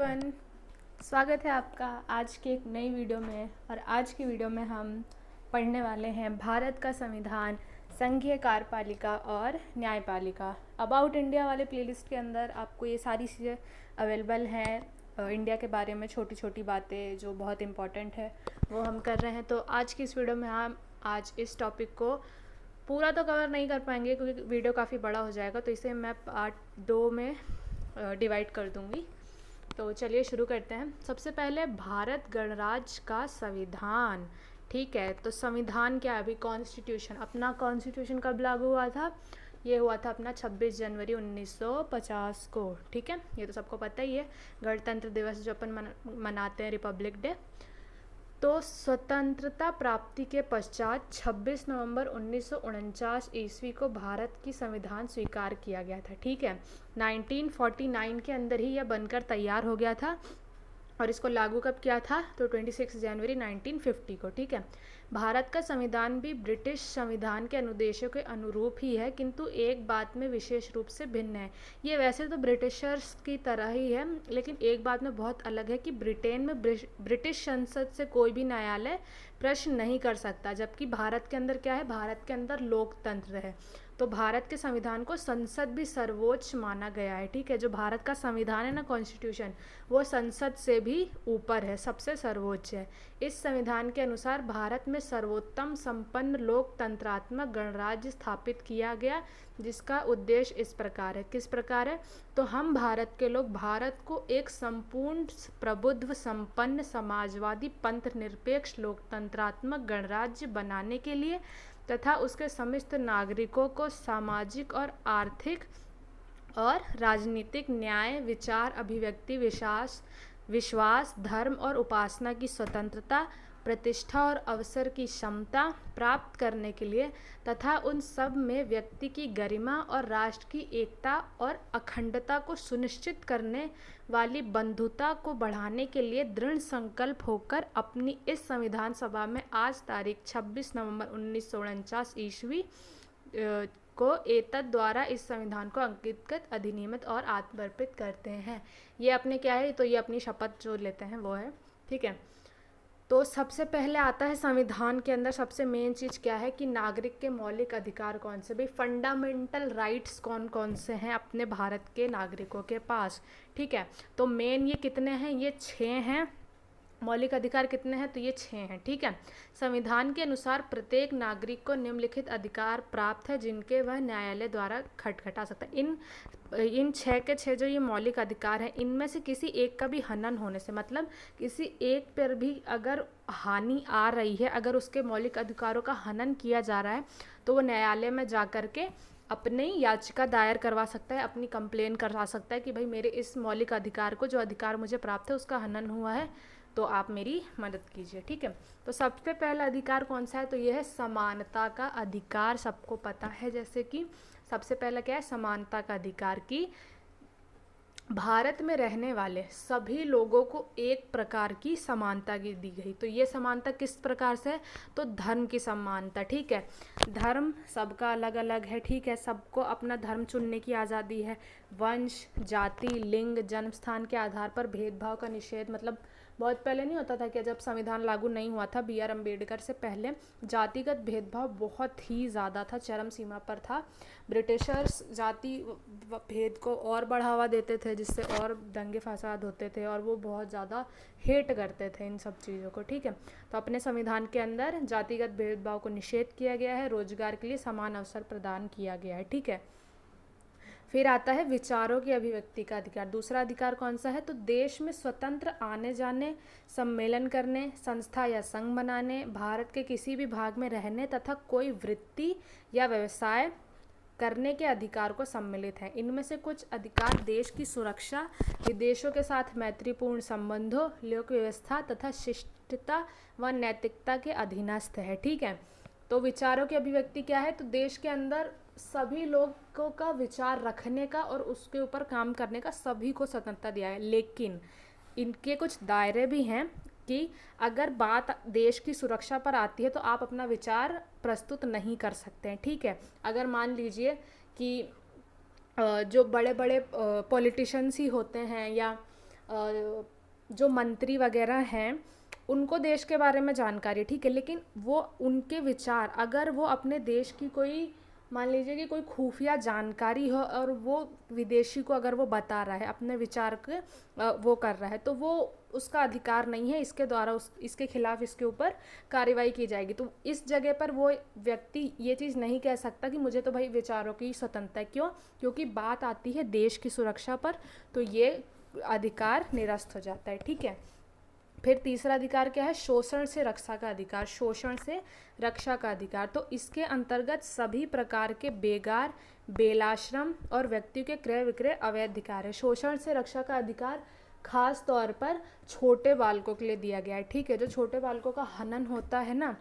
Everyone, स्वागत है आपका आज की एक नई वीडियो में। और आज की वीडियो में हम पढ़ने वाले हैं भारत का संविधान, संघीय कार्यपालिका और न्यायपालिका। अबाउट इंडिया वाले प्लेलिस्ट के अंदर आपको ये सारी चीज़ें अवेलेबल हैं। इंडिया के बारे में छोटी छोटी बातें जो बहुत इम्पॉर्टेंट है वो हम कर रहे हैं। तो आज की इस वीडियो में हम आज इस टॉपिक को पूरा तो कवर नहीं कर पाएंगे क्योंकि वीडियो काफ़ी बड़ा हो जाएगा, तो इसे मैं पार्ट 2 में डिवाइड कर दूंगी। तो चलिए शुरू करते हैं। सबसे पहले भारत गणराज्य का संविधान। ठीक है, तो संविधान क्या है? अभी कॉन्स्टिट्यूशन, अपना कॉन्स्टिट्यूशन कब लागू हुआ था? ये हुआ था अपना 26 जनवरी 1950 को। ठीक है, ये तो सबको पता ही है। गणतंत्र दिवस जो अपन मनाते हैं, रिपब्लिक डे। तो स्वतंत्रता प्राप्ति के पश्चात 26 नवंबर 1949 ईस्वी को भारत की संविधान स्वीकार किया गया था। ठीक है, 1949 के अंदर ही यह बनकर तैयार हो गया था। और इसको लागू कब किया था? तो 26 जनवरी 1950 को। ठीक है, भारत का संविधान भी ब्रिटिश संविधान के अनुदेशों के अनुरूप ही है, किंतु एक बात में विशेष रूप से भिन्न है। ये वैसे तो ब्रिटिशर्स की तरह ही है, लेकिन एक बात में बहुत अलग है कि ब्रिटेन में ब्रिटिश संसद से कोई भी न्यायालय प्रश्न नहीं कर सकता, जबकि भारत के अंदर क्या है? भारत के अंदर लोकतंत्र है। तो भारत के संविधान को संसद भी सर्वोच्च माना गया है। ठीक है, जो भारत का संविधान है ना, कॉन्स्टिट्यूशन, वो संसद से भी ऊपर है, सबसे सर्वोच्च है। इस संविधान के अनुसार भारत में सर्वोत्तम संपन्न लोकतंत्रात्मक गणराज्य स्थापित किया गया, जिसका उद्देश्य इस प्रकार है। किस प्रकार है? तो हम भारत के लोग भारत को एक संपूर्ण प्रबुद्ध संपन्न समाजवादी पंथ निरपेक्ष लोकतंत्रात्मक गणराज्य बनाने के लिए तथा उसके समस्त नागरिकों को सामाजिक और आर्थिक और राजनीतिक न्याय, विचार, अभिव्यक्ति, विश्वास, धर्म और उपासना की स्वतंत्रता, प्रतिष्ठा और अवसर की क्षमता प्राप्त करने के लिए तथा उन सब में व्यक्ति की गरिमा और राष्ट्र की एकता और अखंडता को सुनिश्चित करने वाली बंधुता को बढ़ाने के लिए दृढ़ संकल्प होकर अपनी इस संविधान सभा में आज तारीख 26 नवंबर 1949 ईस्वी को एतद द्वारा इस संविधान को अंकित, अधिनियमित और आत्मर्पित करते हैं। ये अपने क्या है? तो ये अपनी शपथ जो लेते हैं वो है। ठीक है, तो सबसे पहले आता है संविधान के अंदर सबसे मेन चीज़ क्या है कि नागरिक के मौलिक अधिकार कौन से, भाई फंडामेंटल राइट्स कौन कौन से हैं अपने भारत के नागरिकों के पास। ठीक है, तो मेन ये कितने हैं? ये 6 हैं। मौलिक अधिकार कितने हैं? तो ये 6 हैं। ठीक है, संविधान के अनुसार प्रत्येक नागरिक को निम्नलिखित अधिकार प्राप्त है जिनके वह न्यायालय द्वारा खटखटा सकता है। इन 6 के 6 जो ये मौलिक अधिकार हैं, इनमें से किसी एक का भी हनन होने से, मतलब किसी एक पर भी अगर हानि आ रही है, अगर उसके मौलिक अधिकारों का हनन किया जा रहा है, तो वो न्यायालय में जा कर के अपनी याचिका दायर करवा सकता है, अपनी कंप्लेन करवा सकता है कि भाई मेरे इस मौलिक अधिकार को, जो अधिकार मुझे प्राप्त है, उसका हनन हुआ है, तो आप मेरी मदद कीजिए। ठीक है, तो सबसे पहला अधिकार कौन सा है? तो यह है समानता का अधिकार। सबको पता है जैसे कि सबसे पहला क्या है? समानता का अधिकार की भारत में रहने वाले सभी लोगों को एक प्रकार की समानता की दी गई। तो ये समानता किस प्रकार से है? तो धर्म की समानता। ठीक है, धर्म सबका अलग अलग है। ठीक है, सबको अपना धर्म चुनने की आज़ादी है। वंश, जाति, लिंग, जन्म स्थान के आधार पर भेदभाव का निषेध, मतलब बहुत पहले नहीं होता था कि जब संविधान लागू नहीं हुआ था, बी आर अम्बेडकर से पहले जातिगत भेदभाव बहुत ही ज़्यादा था, चरम सीमा पर था। ब्रिटिशर्स जाति भेद को और बढ़ावा देते थे, जिससे और दंगे फसाद होते थे, और वो बहुत ज़्यादा हेट करते थे इन सब चीज़ों को। ठीक है, तो अपने संविधान के अंदर जातिगत भेदभाव को निषेध किया गया है, रोजगार के लिए समान अवसर प्रदान किया गया है। ठीक है, फिर आता है विचारों की अभिव्यक्ति का अधिकार। दूसरा अधिकार कौन सा है? तो देश में स्वतंत्र आने जाने, सम्मेलन करने, संस्था या संघ बनाने, भारत के किसी भी भाग में रहने तथा कोई वृत्ति या व्यवसाय करने के अधिकार को सम्मिलित है। इनमें से कुछ अधिकार देश की सुरक्षा, विदेशों के साथ मैत्रीपूर्ण संबंधों, लोक व्यवस्था तथा शिष्टता व नैतिकता के अधीनस्थ है। ठीक है, तो विचारों की अभिव्यक्ति क्या है? तो देश के अंदर सभी लोगों का विचार रखने का और उसके ऊपर काम करने का सभी को स्वतंत्रता दिया है, लेकिन इनके कुछ दायरे भी हैं कि अगर बात देश की सुरक्षा पर आती है तो आप अपना विचार प्रस्तुत नहीं कर सकते हैं। ठीक है, अगर मान लीजिए कि जो बड़े बड़े पॉलिटिशियंस ही होते हैं या जो मंत्री वगैरह हैं उनको देश के बारे में जानकारी है, ठीक है, लेकिन वो उनके विचार, अगर वो अपने देश की कोई, मान लीजिए कि कोई खुफिया जानकारी हो और वो विदेशी को अगर वो बता रहा है अपने विचार के, वो कर रहा है, तो वो उसका अधिकार नहीं है, इसके द्वारा इसके खिलाफ इसके ऊपर कार्रवाई की जाएगी। तो इस जगह पर वो व्यक्ति ये चीज़ नहीं कह सकता कि मुझे तो भाई विचारों की स्वतंत्रता है। क्यों? क्योंकि बात आती है देश की सुरक्षा पर, तो ये अधिकार निरस्त हो जाता है, ठीक है। फिर तीसरा अधिकार क्या है? शोषण से रक्षा का अधिकार। शोषण से रक्षा का अधिकार, तो इसके अंतर्गत सभी प्रकार के बेगार, बेलाश्रम और व्यक्तियों के क्रय विक्रय अवैध अधिकार है। शोषण से रक्षा का अधिकार खास तौर पर छोटे बालकों के लिए दिया गया है, ठीक है। जो छोटे बालकों का हनन होता है ना,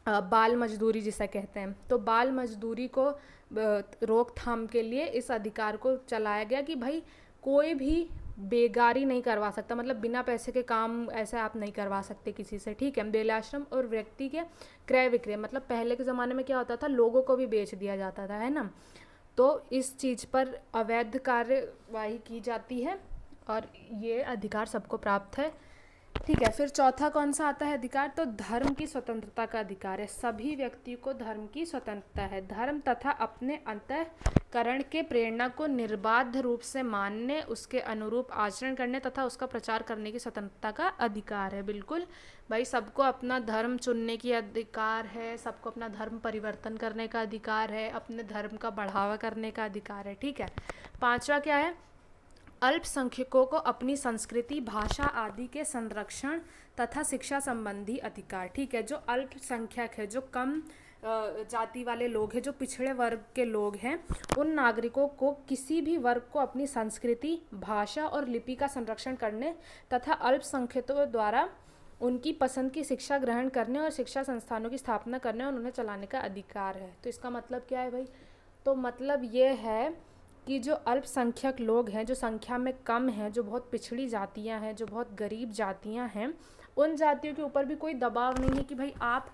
बाल मजदूरी जिसे कहते हैं, तो बाल मजदूरी को रोकथाम के लिए इस अधिकार को चलाया गया कि भाई कोई भी बेगारी नहीं करवा सकता, मतलब बिना पैसे के काम ऐसे आप नहीं करवा सकते किसी से, ठीक है। बेलाश्रम और व्यक्ति के क्रय विक्रय, मतलब पहले के ज़माने में क्या होता था, लोगों को भी बेच दिया जाता था, है ना। तो इस चीज़ पर अवैध कार्यवाही की जाती है और ये अधिकार सबको प्राप्त है, ठीक है। फिर चौथा कौन सा आता है अधिकार? तो धर्म की स्वतंत्रता का अधिकार है। सभी व्यक्तियों को धर्म की स्वतंत्रता है। धर्म तथा अपने अंतःकरण के प्रेरणा को निर्बाध रूप से मानने, उसके अनुरूप आचरण करने तथा उसका प्रचार करने की स्वतंत्रता का अधिकार है। बिल्कुल भाई, सबको अपना धर्म चुनने की अधिकार है, सबको अपना धर्म परिवर्तन करने का अधिकार है, अपने धर्म का बढ़ावा करने का अधिकार है, ठीक है। पांचवा क्या है? अल्पसंख्यकों को अपनी संस्कृति, भाषा आदि के संरक्षण तथा शिक्षा संबंधी अधिकार, ठीक है। जो अल्पसंख्यक है, जो कम जाति वाले लोग हैं, जो पिछड़े वर्ग के लोग हैं, उन नागरिकों को, किसी भी वर्ग को अपनी संस्कृति, भाषा और लिपि का संरक्षण करने तथा अल्पसंख्यकों द्वारा उनकी पसंद की शिक्षा ग्रहण करने और शिक्षा संस्थानों की स्थापना करने और उन्हें चलाने का अधिकार है। तो इसका मतलब क्या है भाई? तो मतलब ये है कि जो अल्पसंख्यक लोग हैं, जो संख्या में कम हैं, जो बहुत पिछड़ी जातियां हैं, जो बहुत गरीब जातियां हैं, उन जातियों के ऊपर भी कोई दबाव नहीं है कि भाई आप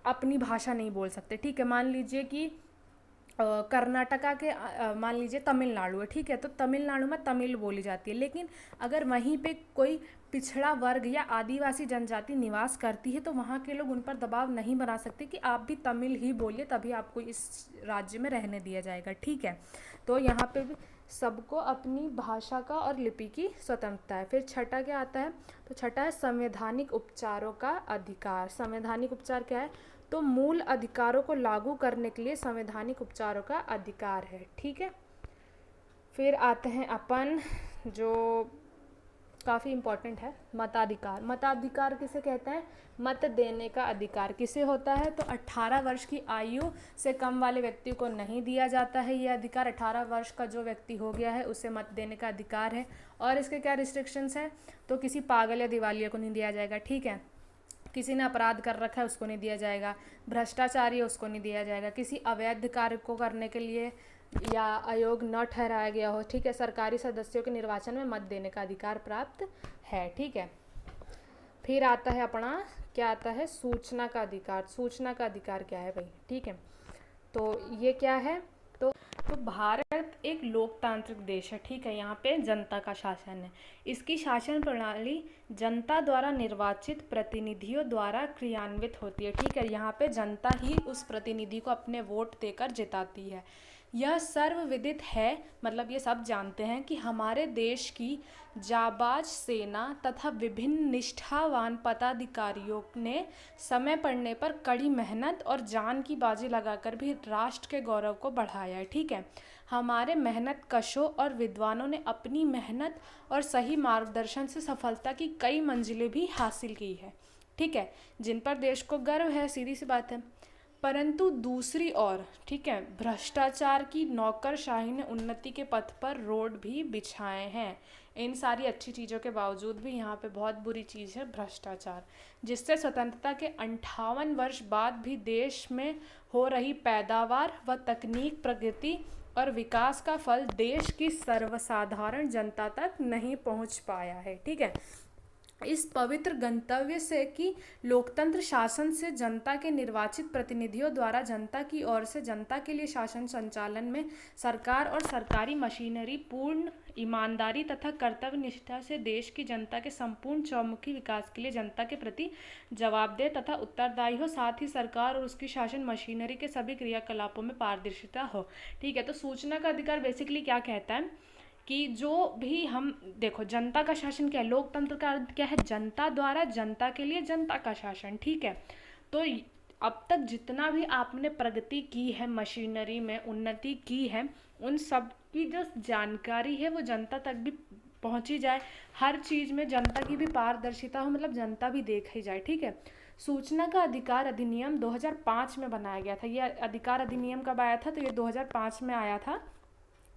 अपनी भाषा नहीं बोल सकते, ठीक है। मान लीजिए कि कर्नाटका के मान लीजिए तमिलनाडु है, ठीक है, तो तमिलनाडु में तमिल बोली जाती है, लेकिन अगर वहीं पे कोई पिछड़ा वर्ग या आदिवासी जनजाति निवास करती है तो वहाँ के लोग उन पर दबाव नहीं बना सकते कि आप भी तमिल ही बोलिए तभी आपको इस राज्य में रहने दिया जाएगा, ठीक है। तो यहाँ पे भी सबको अपनी भाषा का और लिपि की स्वतंत्रता है। फिर छठा क्या आता है? तो छठा है संवैधानिक उपचारों का अधिकार। संवैधानिक उपचार क्या है? तो मूल अधिकारों को लागू करने के लिए संवैधानिक उपचारों का अधिकार है, ठीक है। फिर आते हैं अपन, जो काफ़ी इम्पोर्टेंट है, मताधिकार। मताधिकार किसे कहते हैं? मत देने का अधिकार किसे होता है? तो 18 वर्ष की आयु से कम वाले व्यक्ति को नहीं दिया जाता है ये अधिकार। 18 वर्ष का जो व्यक्ति हो गया है उसे मत देने का अधिकार है। और इसके क्या रिस्ट्रिक्शंस हैं? तो किसी पागल या दिवालिया को नहीं दिया जाएगा, ठीक है। किसी ने अपराध कर रखा है उसको नहीं दिया जाएगा, भ्रष्टाचारी है उसको नहीं दिया जाएगा, किसी अवैध कार्य को करने के लिए या अयोग्य न ठहराया गया हो, ठीक है। सरकारी सदस्यों के निर्वाचन में मत देने का अधिकार प्राप्त है, ठीक है। फिर आता है अपना, क्या आता है? सूचना का अधिकार। सूचना का अधिकार क्या है भाई? ठीक है, तो ये क्या है? तो भारत एक लोकतांत्रिक देश है, ठीक है। यहाँ पे जनता का शासन है। इसकी शासन प्रणाली जनता द्वारा निर्वाचित प्रतिनिधियों द्वारा क्रियान्वित होती है, ठीक है। यहाँ पे जनता ही उस प्रतिनिधि को अपने वोट देकर जिताती है। यह सर्वविदित है, मतलब ये सब जानते हैं कि हमारे देश की जाबाज सेना तथा विभिन्न निष्ठावान पदाधिकारियों ने समय पड़ने पर कड़ी मेहनत और जान की बाजी लगाकर भी राष्ट्र के गौरव को बढ़ाया है, ठीक है। हमारे मेहनत कशों और विद्वानों ने अपनी मेहनत और सही मार्गदर्शन से सफलता की कई मंजिलें भी हासिल की है, ठीक है, जिन पर देश को गर्व है, सीधी सी बात है। परंतु दूसरी ओर, ठीक है, भ्रष्टाचार की नौकरशाही ने उन्नति के पथ पर रोड भी बिछाए हैं। इन सारी अच्छी चीज़ों के बावजूद भी यहाँ पे बहुत बुरी चीज़ है भ्रष्टाचार, जिससे स्वतंत्रता के 58 वर्ष बाद भी देश में हो रही पैदावार व तकनीक प्रगति और विकास का फल देश की सर्वसाधारण जनता तक नहीं पहुँच पाया है, ठीक है। इस पवित्र गंतव्य से कि लोकतंत्र शासन से जनता के निर्वाचित प्रतिनिधियों द्वारा जनता की ओर से जनता के लिए शासन संचालन में सरकार और सरकारी मशीनरी पूर्ण ईमानदारी तथा कर्तव्य निष्ठा से देश की जनता के संपूर्ण चौमुखी विकास के लिए जनता के प्रति जवाबदेह तथा उत्तरदायी हो, साथ ही सरकार और उसकी शासन मशीनरी के सभी क्रियाकलापों में पारदर्शिता हो। ठीक है, तो सूचना का अधिकार बेसिकली क्या कहता है कि जो भी हम देखो, जनता का शासन क्या है, लोकतंत्र का अर्थ क्या है, जनता द्वारा जनता के लिए जनता का शासन। ठीक है, तो अब तक जितना भी आपने प्रगति की है, मशीनरी में उन्नति की है, उन सब की जो जानकारी है वो जनता तक भी पहुंची जाए, हर चीज़ में जनता की भी पारदर्शिता हो, मतलब जनता भी देखी जाए। ठीक है, सूचना का अधिकार अधिनियम 2005 में बनाया गया था। ये अधिकार अधिनियम कब आया था, तो ये 2005 में आया था।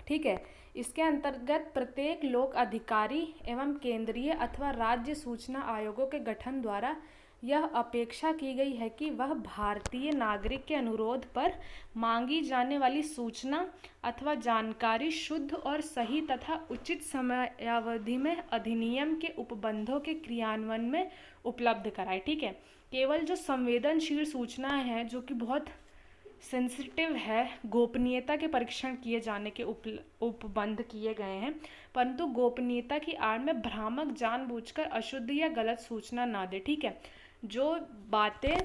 ठीक है, इसके अंतर्गत प्रत्येक लोक अधिकारी एवं केंद्रीय अथवा राज्य सूचना आयोगों के गठन द्वारा यह अपेक्षा की गई है कि वह भारतीय नागरिक के अनुरोध पर मांगी जाने वाली सूचना अथवा जानकारी शुद्ध और सही तथा उचित समयावधि में अधिनियम के उपबंधों के क्रियान्वयन में उपलब्ध कराए। ठीक है, केवल जो संवेदनशील सूचना है, जो कि बहुत सेंसिटिव है, गोपनीयता के परीक्षण किए जाने के उपबंध किए गए हैं, परंतु गोपनीयता की आड़ में भ्रामक जानबूझकर अशुद्ध या गलत सूचना ना दे। ठीक है, जो बातें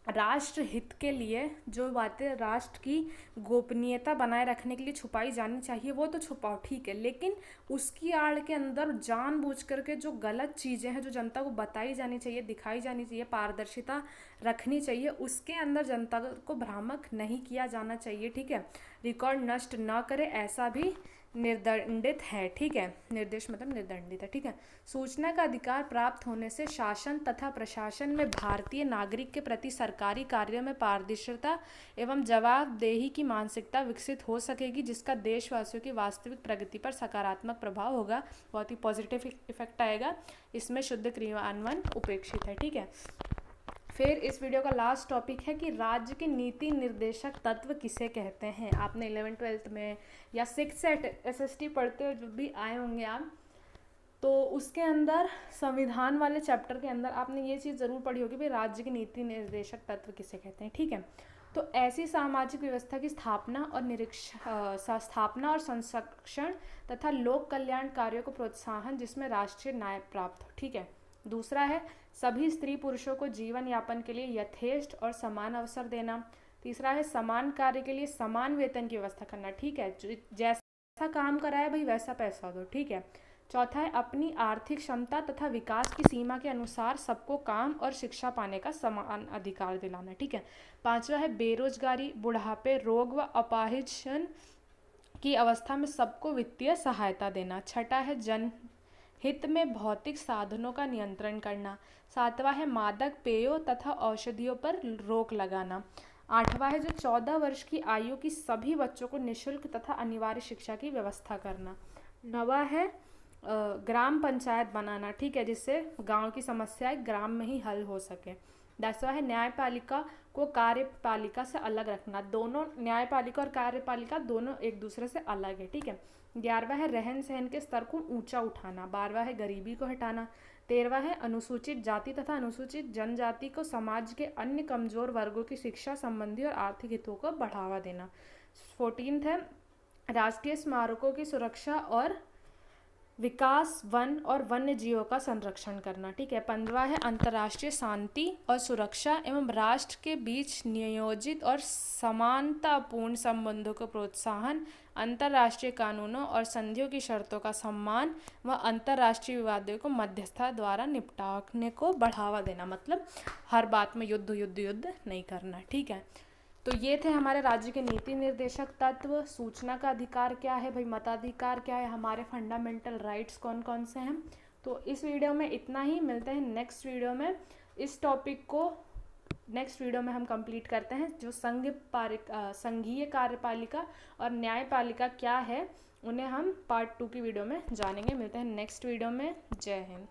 राष्ट्र हित के लिए, जो बातें राष्ट्र की गोपनीयता बनाए रखने के लिए छुपाई जानी चाहिए वो तो छुपाओ, ठीक है, लेकिन उसकी आड़ के अंदर जानबूझ करके जो गलत चीज़ें हैं, जो जनता को बताई जानी चाहिए, दिखाई जानी चाहिए, पारदर्शिता रखनी चाहिए, उसके अंदर जनता को भ्रामक नहीं किया जाना चाहिए। ठीक है, रिकॉर्ड नष्ट न करे, ऐसा भी निर्दंडित है। ठीक है, निर्देश मतलब निर्दंडित है। ठीक है, सूचना का अधिकार प्राप्त होने से शासन तथा प्रशासन में भारतीय नागरिक के प्रति सरकारी कार्यों में पारदर्शिता एवं जवाबदेही की मानसिकता विकसित हो सकेगी, जिसका देशवासियों की वास्तविक प्रगति पर सकारात्मक प्रभाव होगा, बहुत ही पॉजिटिव इफेक्ट आएगा। इसमें शुद्ध क्रियान्वयन उपेक्षित है। ठीक है, फिर इस वीडियो का लास्ट टॉपिक है कि राज्य के नीति निर्देशक तत्व किसे कहते हैं। आपने 11th-12th में या 6th SST पढ़ते हुए जो भी आए होंगे आप, तो उसके अंदर संविधान वाले चैप्टर के अंदर आपने ये चीज़ ज़रूर पढ़ी होगी भाई, राज्य के नीति निर्देशक तत्व किसे कहते हैं। ठीक है, तो ऐसी सामाजिक व्यवस्था की स्थापना और स्थापना और संरक्षण तथा लोक कल्याण कार्यों को प्रोत्साहन, जिसमें राष्ट्रीय न्याय प्राप्त हो। ठीक है, दूसरा है सभी स्त्री पुरुषों को जीवन यापन के लिए यथेष्ट और समान अवसर देना। तीसरा है समान कार्य के लिए समान वेतन की व्यवस्था करना। ठीक है, जैसा काम कराए भाई वैसा पैसा दो। ठीक है, चौथा है अपनी आर्थिक क्षमता तथा विकास की सीमा के अनुसार सबको काम और शिक्षा पाने का समान अधिकार दिलाना। ठीक है, पांचवा है बेरोजगारी, बुढ़ापे, रोग व अपाहिजन की अवस्था में सबको वित्तीय सहायता देना। छठा है जन हित में भौतिक साधनों का नियंत्रण करना। सातवां है मादक पेयों तथा औषधियों पर रोक लगाना। आठवां है जो 14 वर्ष की आयु की सभी बच्चों को निःशुल्क तथा अनिवार्य शिक्षा की व्यवस्था करना। नवा है ग्राम पंचायत बनाना। ठीक है, जिससे गांव की समस्याएं ग्राम में ही हल हो सके। 10वां है न्यायपालिका को कार्यपालिका से अलग रखना। दोनों न्यायपालिका और कार्यपालिका दोनों एक दूसरे से अलग है। ठीक है, 11वां है रहन सहन के स्तर को ऊंचा उठाना। 12वां है गरीबी को हटाना। 13वां है अनुसूचित जाति तथा अनुसूचित जनजाति को समाज के अन्य कमजोर वर्गों की शिक्षा संबंधी और आर्थिक हितों को बढ़ावा देना। 14th है राष्ट्रीय स्मारकों की सुरक्षा और विकास, वन और वन्य जीवों का संरक्षण करना। ठीक है, 15वां है अंतर्राष्ट्रीय शांति और सुरक्षा एवं राष्ट्र के बीच नियोजित और समानतापूर्ण संबंधों को प्रोत्साहन, अंतर्राष्ट्रीय कानूनों और संधियों की शर्तों का सम्मान व अंतर्राष्ट्रीय विवादों को मध्यस्थता द्वारा निपटाने को बढ़ावा देना। मतलब हर बात में युद्ध युद्ध युद्ध नहीं करना। ठीक है, तो ये थे हमारे राज्य के नीति निर्देशक तत्व। सूचना का अधिकार क्या है भाई, मताधिकार क्या है, हमारे फंडामेंटल राइट्स कौन कौन से हैं। तो इस वीडियो में इतना ही, मिलते हैं नेक्स्ट वीडियो में। इस टॉपिक को नेक्स्ट वीडियो में हम कंप्लीट करते हैं। जो संघीय कार्यपालिका और न्यायपालिका क्या है, उन्हें हम पार्ट 2 की वीडियो में जानेंगे। मिलते हैं नेक्स्ट वीडियो में। जय हिंद।